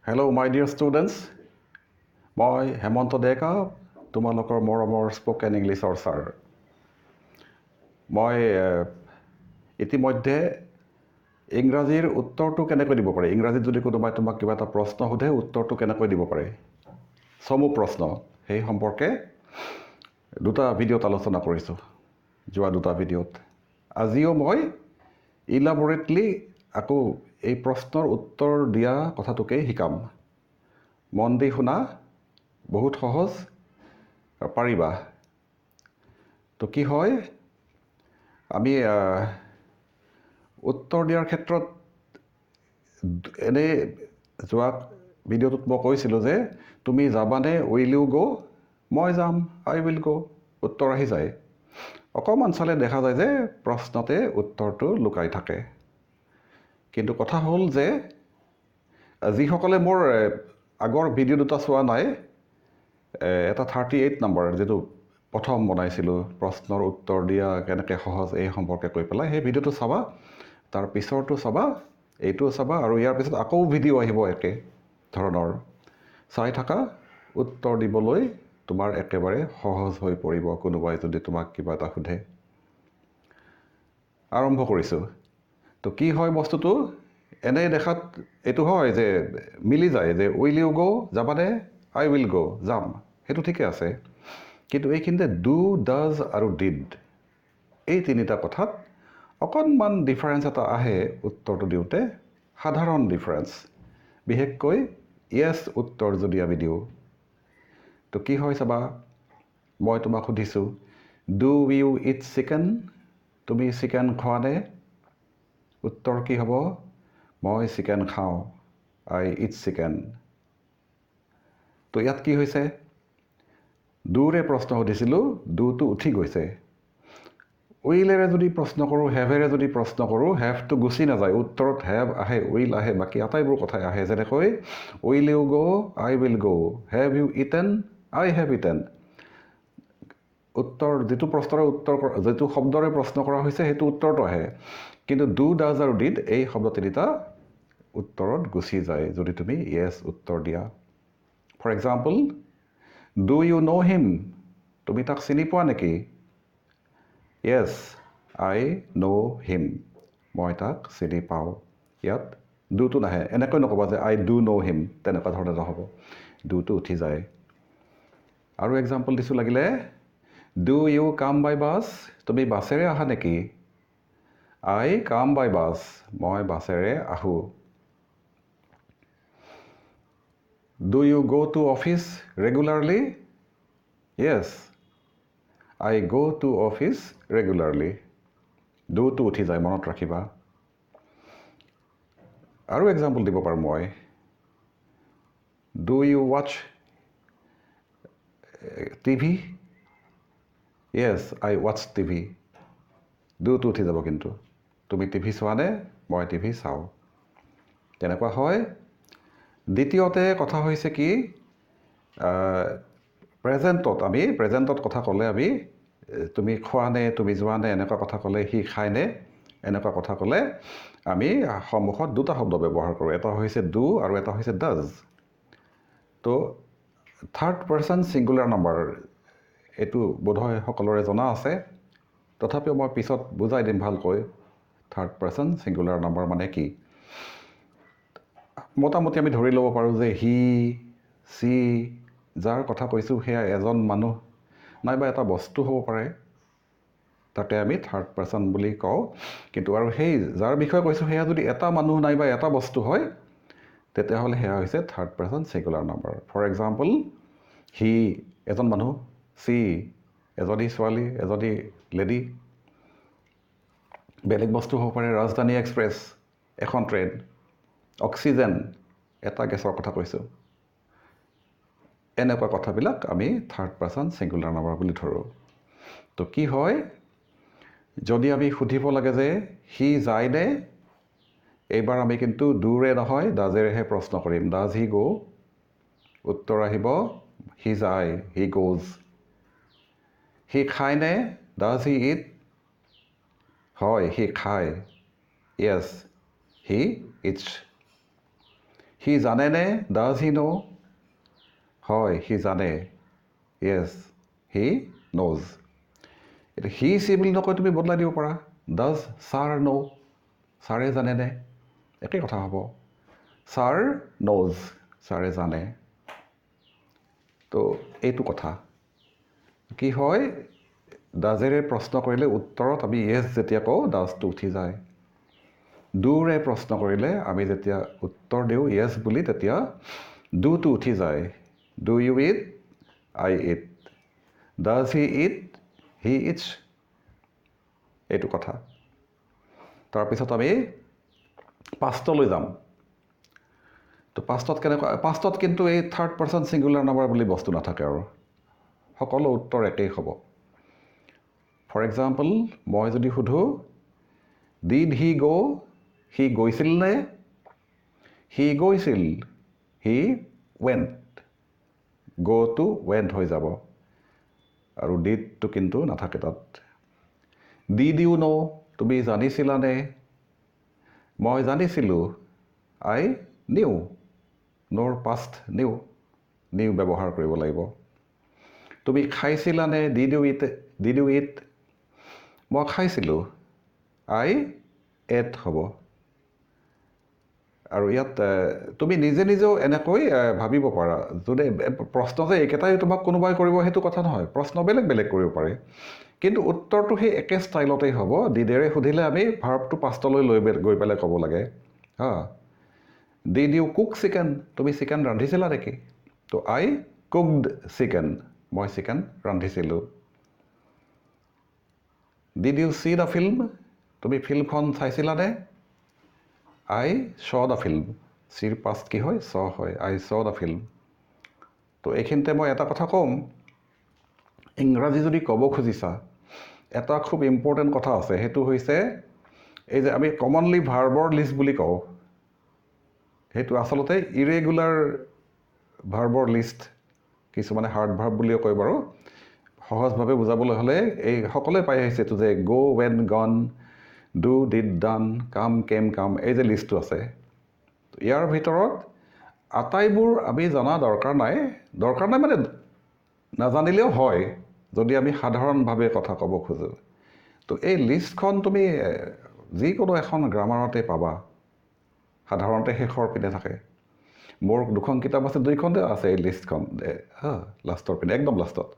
Hello, my dear students. মই হেমন্ত ডেকা, তোমালোকৰ মৰমৰ স্পোকেন ইংলিছৰ ছাৰ। মই ইতিমধ্যে ইংৰাজীৰ উত্তৰটো কেনেকৈ দিব পাৰে, ইংৰাজীত যদি কোনোবাই তোমাক কিবা এটা প্ৰশ্ন সোধে উত্তৰটো কেনেকৈ দিব পাৰে, চমু প্ৰশ্ন, সেই সম্পৰ্কে দুটা ভিডিঅ'ত আলোচনা কৰিছোঁ, যোৱা দুটা ভিডিঅ'ত। আজিও মই ইলাবৰেটলি আকৌ এই প্ৰশ্নৰ উত্তৰ দিয়া কথাটোকেই শিকাম। মন দি শুনা, বহুত সহজ, পাৰিবা। তো কি হয়, আমি উত্তৰ দিয়াৰ ক্ষেত্ৰত এনেই যোৱা ভিডিঅ'টোত মই কৈছিলোঁ যে তুমি যাবানে, উইল ইউ গ', মই যাম, আই উইল গ', উত্তৰ আহি যায়। অকণমান চালে দেখা যায় যে প্ৰশ্নতে উত্তৰটো লুকাই থাকে। কিন্তু কথা হ'ল যে যিসকলে মোৰ আগৰ ভিডিঅ' দুটা চোৱা নাই, এটা 38 নম্বৰ যিটো প্ৰথম বনাইছিলোঁ, প্ৰশ্নৰ উত্তৰ দিয়া কেনেকৈ সহজ এই সম্পৰ্কে কৈ পেলাই, সেই ভিডিঅ'টো চাবা, তাৰ পিছৰটো চাবা, এইটোও চাবা, আৰু ইয়াৰ পিছত আকৌ ভিডিঅ' আহিব একে ধৰণৰ। চাই থাকা, উত্তৰ দিবলৈ তোমাৰ একেবাৰে সহজ হৈ পৰিব কোনোবাই যদি তোমাক কিবা এটা সোধে। আৰম্ভ কৰিছোঁ। তো কি হয় বস্তুটো, এনেই দেখাত এইটো হয় যে মিলি যায় যে উইল ইউ গ', যাবানে, আই উইল গ', যাম, সেইটো ঠিকে আছে। কিন্তু এইখিনিতে ডু, ডাজ আৰু ডিড, এই তিনিটা কথাত অকণমান ডিফাৰেঞ্চ এটা আহে উত্তৰটো দিওঁতে, সাধাৰণ ডিফাৰেঞ্চ, বিশেষকৈ য়েছ উত্তৰ যদি আমি দিওঁ। তো কি হয় চাবা, মই তোমাক সুধিছোঁ, ডু ইউ ইট চিকেন, তুমি চিকেন খোৱানে? উত্তৰ কি হ'ব, মই চিকেন খাওঁ, আই ইট চিকেন। তো ইয়াত কি হৈছে, ডুৰে প্ৰশ্ন সুধিছিলোঁ, ডুটো উঠি গৈছে। উইলেৰে যদি প্ৰশ্ন কৰোঁ, হেভেৰে যদি প্ৰশ্ন কৰোঁ, হেভটো গুচি নাযায়, উত্তৰত হেভ আহে, উইল আহে, বাকী আটাইবোৰ কথাই আহে। যেনেকৈ will you go', I will go', have you eaten, I have eaten. উত্তৰ যিটো প্ৰশ্নৰে যিটো শব্দৰে প্ৰশ্ন কৰা হৈছে সেইটো উত্তৰটো আহে। কিন্তু ডু, ডাজ আৰু ডিড এই শব্দ তিনিটা উত্তৰত গুচি যায় যদি তুমি য়েছ উত্তৰ দিয়া। For example, do you know' him, তুমি তাক চিনি পোৱা নেকি? য়েছ, আই ন' হিম, মই তাক চিনি পাওঁ। ইয়াত ডুটো নাহে, এনেকৈ নক'বা যে আই ডু ন' হিম, তেনেকুৱা ধৰণে নহ'ব, ডুটো উঠি যায়। আৰু এক্সাম্পল দিছোঁ লাগিলে, do you come by bus, তুমি বাছেৰে আহা নেকি? আই কাম বাই বাছ, মই বাছেৰে আহোঁ। ডু ইউ গ' টু অফিচ ৰেগুলাৰলি? য়েছ, আই গ' টু অফিচ ৰেগুলাৰলি। ডুটো উঠি যায়, মনত ৰাখিবা। আৰু এক্সাম্পল দিব পাৰোঁ মই, do you watch TV? Yes, I watch TV. ডুটো উঠি যাব কিন্তু, তুমি টিভি চোৱানে? মই টিভি চাওঁ। তেনেকুৱা হয়। দ্বিতীয়তে কথা হৈছে কি, প্ৰেজেণ্টত কথা ক'লে আমি তুমি খোৱানে, তুমি যোৱানে, এনেকুৱা কথা ক'লে, সি খায়নে, এনেকুৱা কথা ক'লে আমি সন্মুখত দুটা শব্দ ব্যৱহাৰ কৰোঁ, এটা হৈছে ডু আৰু এটা হৈছে ডাজ। তো থাৰ্ড পাৰ্চন ছিংগুলাৰ নাম্বাৰ, এইটো বোধহয় সকলোৰে জনা আছে, তথাপিও মই পিছত বুজাই দিম ভালকৈ থাৰ্ড পাৰ্চন ছিংগুলাৰ নাম্বাৰ মানে কি। মোটামুটি আমি ধৰি ল'ব পাৰোঁ যে হি, চি, যাৰ কথা কৈছোঁ সেয়া এজন মানুহ নাইবা এটা বস্তু হ'ব পাৰে, তাকে আমি থাৰ্ড পাৰ্চন বুলি কওঁ। কিন্তু আৰু সেই যাৰ বিষয়ে কৈছোঁ সেয়া যদি এটা মানুহ নাইবা এটা বস্তু হয়, তেতিয়াহ'লে সেয়া হৈছে third person singular number. For example, he এজন মানুহ, চি এজনী ছোৱালী, এজনী লেডি, বেলেগ বস্তু হ'ব পাৰে, ৰাজধানী এক্সপ্ৰেছ এখন ট্ৰেইন, অক্সিজেন এটা গেছৰ কথা কৈছোঁ। এনেকুৱা কথাবিলাক আমি থাৰ্ড পাৰ্চন ছিংগুলাৰ নাম্বাৰ বুলি ধৰোঁ। তো কি হয়, যদি আমি সুধিব লাগে যে সি যায়নে, এইবাৰ আমি কিন্তু ডুৰে নহয় ডাজেৰেহে প্ৰশ্ন কৰিম। ডাজ হি গ', উত্তৰ আহিব হি যায়, হি গ'জ। সি খায়নে, ডাজ হি ইট, হয় সি খায়, য়েছ হি ইটছ। সি জানেনে? Does he know? হয়, সি জানে। Yes, he knows. এতিয়া হি চি বুলি নকৈ তুমি বদলাই দিব পাৰা। Does sir know'? ছাৰে জানেনে? একেই কথা হ'ব। ছাৰ ন'জ, ছাৰে জানে। তো এইটো কথা কি হয়, ডাজেৰে প্ৰশ্ন কৰিলে উত্তৰত আমি য়েছ যেতিয়া কওঁ ডাজটো উঠি যায়। ডুৰে প্ৰশ্ন কৰিলে আমি যেতিয়া উত্তৰ দিওঁ য়েছ বুলি তেতিয়া ডুটো উঠি যায়। Do you eat? I eat. Does he eat? He eats. এইটো কথা। তাৰপিছত আমি পাষ্টলৈ যাম। তো পাষ্টত কেনেকুৱা? পাষ্টত কিন্তু এই থাৰ্ড পাৰ্চন ছিংগুলাৰ নাম্বাৰ বুলি বস্তু নাথাকে আৰু সকলো উত্তৰ একেই হ'ব। ফৰ এক্সাম্পল, মই যদি সোধোঁ ডিড হি গ'? সি গৈছিল নে? সি গৈছিল। হি ৱেণ্ট। গ'টো ৱেণ্ট হৈ যাব আৰু ডিডটো কিন্তু নাথাকে তাত। Did you know'? তুমি জানিছিলানে? মই জানিছিলোঁ। I knew. ন'ৰ পাষ্ট নিউ। নিউ ব্যৱহাৰ কৰিব লাগিব। তুমি খাইছিলানে? Did you eat? Did you eat? মই খাইছিলোঁ। আই এট হ'ব। আৰু ইয়াত তুমি নিজে নিজেও এনেকৈ ভাবিব পাৰা। যদি প্ৰশ্ন যে এইকেইটাই তোমাক কোনোবাই কৰিব সেইটো কথা নহয়, প্ৰশ্ন বেলেগ বেলেগ কৰিব পাৰে, কিন্তু উত্তৰটো সেই একে ষ্টাইলতেই হ'ব। ডিডেৰে সুধিলে আমি ভাৰ্বটো পাষ্টলৈ গৈ পেলাই ক'ব লাগে। হা, ডিড ইউ কুক চিকেন? তুমি চিকেন ৰান্ধিছিলা নেকি? তো আই কুকড চিকেন। মই চিকেন ৰান্ধিছিলোঁ। Did you see the film? তুমি ফিল্মখন চাইছিলানে? I saw the film. চিৰ পাষ্ট কি হয়? চ হয়। I saw the film. তো এইখিনিতে মই এটা কথা ক'ম, ইংৰাজী যদি ক'ব খুজিছা এটা খুব ইম্পৰ্টেণ্ট কথা আছে, সেইটো হৈছে এই যে আমি কমনলি ভাৰ্বৰ লিষ্ট বুলি কওঁ, সেইটো আচলতে ইৰেগুলাৰ ভাৰ্বৰ লিষ্ট। কিছুমানে হাৰ্ড ভাৰ্ব বুলিও কয় বাৰু। সহজভাৱে বুজাবলৈ হ'লে এই সকলোৱে পাই আহিছে এইটো যে গ', ৱেন, গন, ডু, ডিড, ডান, কাম, কেম, কাম, এই যে লিষ্টটো আছে। ইয়াৰ ভিতৰত আটাইবোৰ আমি জনা দৰকাৰ নাই মানে নাজানিলেও হয় যদি আমি সাধাৰণভাৱে কথা ক'ব খোজোঁ। তো এই লিষ্টখন তুমি যিকোনো এখন গ্ৰামাৰতে পাবা, সাধাৰণতে শেষৰ পিনে থাকে। মোৰ দুখন কিতাপ আছে, দুইখনতে আছে এই লিষ্টখন, লাষ্টৰ পিনে, একদম লাষ্টত।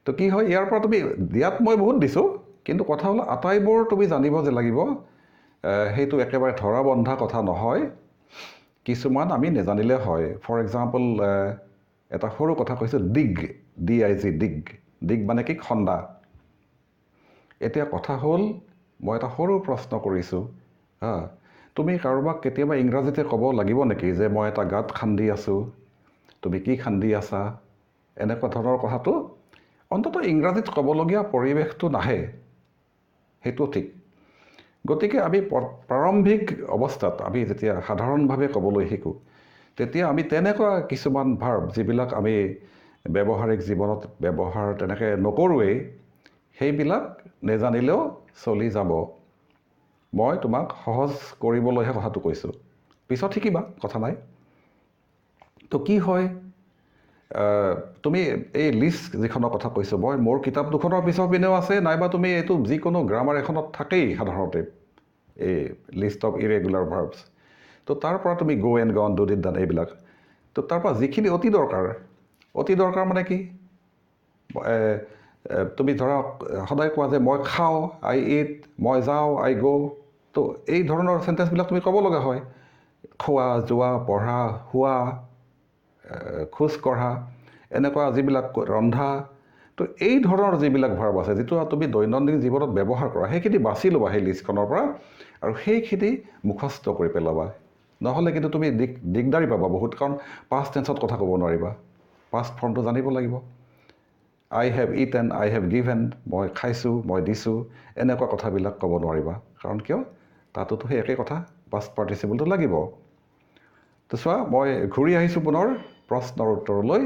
তো কি হয়, ইয়াৰ পৰা তুমি দিয়াত মই বহুত দিছোঁ, কিন্তু কথা হ'ল আটাইবোৰ তুমি জানিব যে লাগিব সেইটো একেবাৰে ধৰা বন্ধা কথা নহয়। কিছুমান আমি নেজানিলে হয়। ফৰ এক্সাম্পল, এটা সৰু কথা কৈছোঁ, ডিগ, DIG, ডিগ। ডিগ মানে কি? খন্দা। এতিয়া কথা হ'ল, মই এটা সৰু প্ৰশ্ন কৰিছোঁ, তুমি কাৰোবাক কেতিয়াবা ইংৰাজীতে ক'ব লাগিব নেকি যে মই এটা গাঁত খান্দি আছোঁ, তুমি কি খান্দি আছা? এনেকুৱা ধৰণৰ কথাটো অন্ততঃ ইংৰাজীত ক'বলগীয়া পৰিৱেশটো নাহে, সেইটো ঠিক। গতিকে আমি প্ৰাৰম্ভিক অৱস্থাত আমি যেতিয়া সাধাৰণভাৱে ক'বলৈ শিকোঁ, তেতিয়া আমি তেনেকুৱা কিছুমান ভাৰ্ব যিবিলাক আমি ব্যৱহাৰিক জীৱনত ব্যৱহাৰ তেনেকৈ নকৰোঁৱেই, সেইবিলাক নেজানিলেও চলি যাব। মই তোমাক সহজ কৰিবলৈহে কথাটো কৈছোঁ, পিছত শিকিবা, কথা নাই। তো কি হয়, তুমি এই লিষ্ট যিখনৰ কথা কৈছোঁ মই, মোৰ কিতাপ দুখনৰ পিছৰ পিনেও আছে, নাইবা তুমি এইটো যিকোনো গ্ৰামাৰ এখনত থাকেই সাধাৰণতে এই লিষ্ট অফ ইৰেগুলাৰ ভাৰ্বছ। তো তাৰ পৰা তুমি গ' এণ্ড গন, ডু, ডিড, ডান এইবিলাক। তো তাৰ পৰা যিখিনি অতি দৰকাৰ মানে কি? তুমি ধৰা সদায় কোৱা যে মই খাওঁ, আই ইট, মই যাওঁ, আই গ'। তো এই ধৰণৰ চেণ্টেঞ্চবিলাক তুমি ক'ব লগা হয়। খোৱা, যোৱা, পঢ়া, শোৱা, খোজ কঢ়া, এনেকুৱা যিবিলাক ৰন্ধা। তো এই ধৰণৰ যিবিলাক ভাৰ্ব আছে, যিটো তুমি দৈনন্দিন জীৱনত ব্যৱহাৰ কৰা, সেইখিনি বাছি ল'বা সেই লিষ্টখনৰ পৰা আৰু সেইখিনি মুখস্থ কৰি পেলাবা। নহ'লে কিন্তু তুমি দিগদাৰি পাবা বহুত, কাৰণ পাষ্ট টেন্সত কথা ক'ব নোৱাৰিবা। পাষ্ট ফৰ্মটো জানিব লাগিব। I have eaten, I have given, মই খাইছোঁ, মই দিছোঁ, এনেকুৱা কথাবিলাক ক'ব নোৱাৰিবা। কাৰণ কিয়? তাতোতো সেই একেই কথা, পাষ্ট পাৰ্টিচিপলটো লাগিব। তো চোৱা, মই ঘূৰি আহিছোঁ পুনৰ প্ৰশ্নৰ উত্তৰলৈ।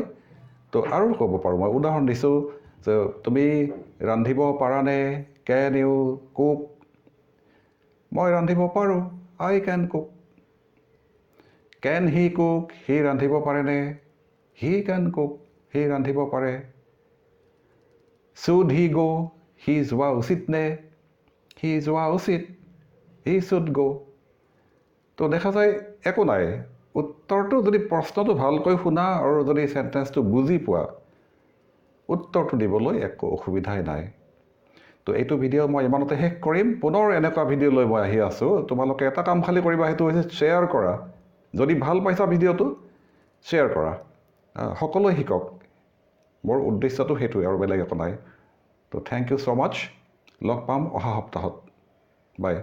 তো আৰু ক'ব পাৰোঁ, মই উদাহৰণ দিছোঁ যে তুমি ৰান্ধিব পাৰানে? কেন ইউ কুক? মই ৰান্ধিব পাৰোঁ, I can cook. Can he cook, সি ৰান্ধিব পাৰেনে? হি কেন কুক, সি ৰান্ধিব পাৰে। শুড হি গ', সি যোৱা উচিত নে? সি যোৱা উচিত, হি শুড গ'। তো দেখা যায় একো নাই, উত্তৰটো যদি প্ৰশ্নটো ভালকৈ শুনা আৰু যদি চেণ্টেন্সটো বুজি পোৱা, উত্তৰটো দিবলৈ একো অসুবিধাই নাই। তো এইটো ভিডিঅ' মই ইমানতে শেষ কৰিম। পুনৰ এনেকুৱা ভিডিঅ' লৈ মই আহি আছোঁ। তোমালোকে এটা কাম খালি কৰিবা, সেইটো হৈছে শ্বেয়াৰ কৰা। যদি ভাল পাইছা ভিডিঅ'টো, শ্বেয়াৰ কৰা। সকলোৱে শিকক। মোৰ উদ্দেশ্যটো সেইটোৱে আৰু বেলেগ একো নাই। তো থেংক ইউ ছ' মাছ। লগ পাম অহা সপ্তাহত। বাই।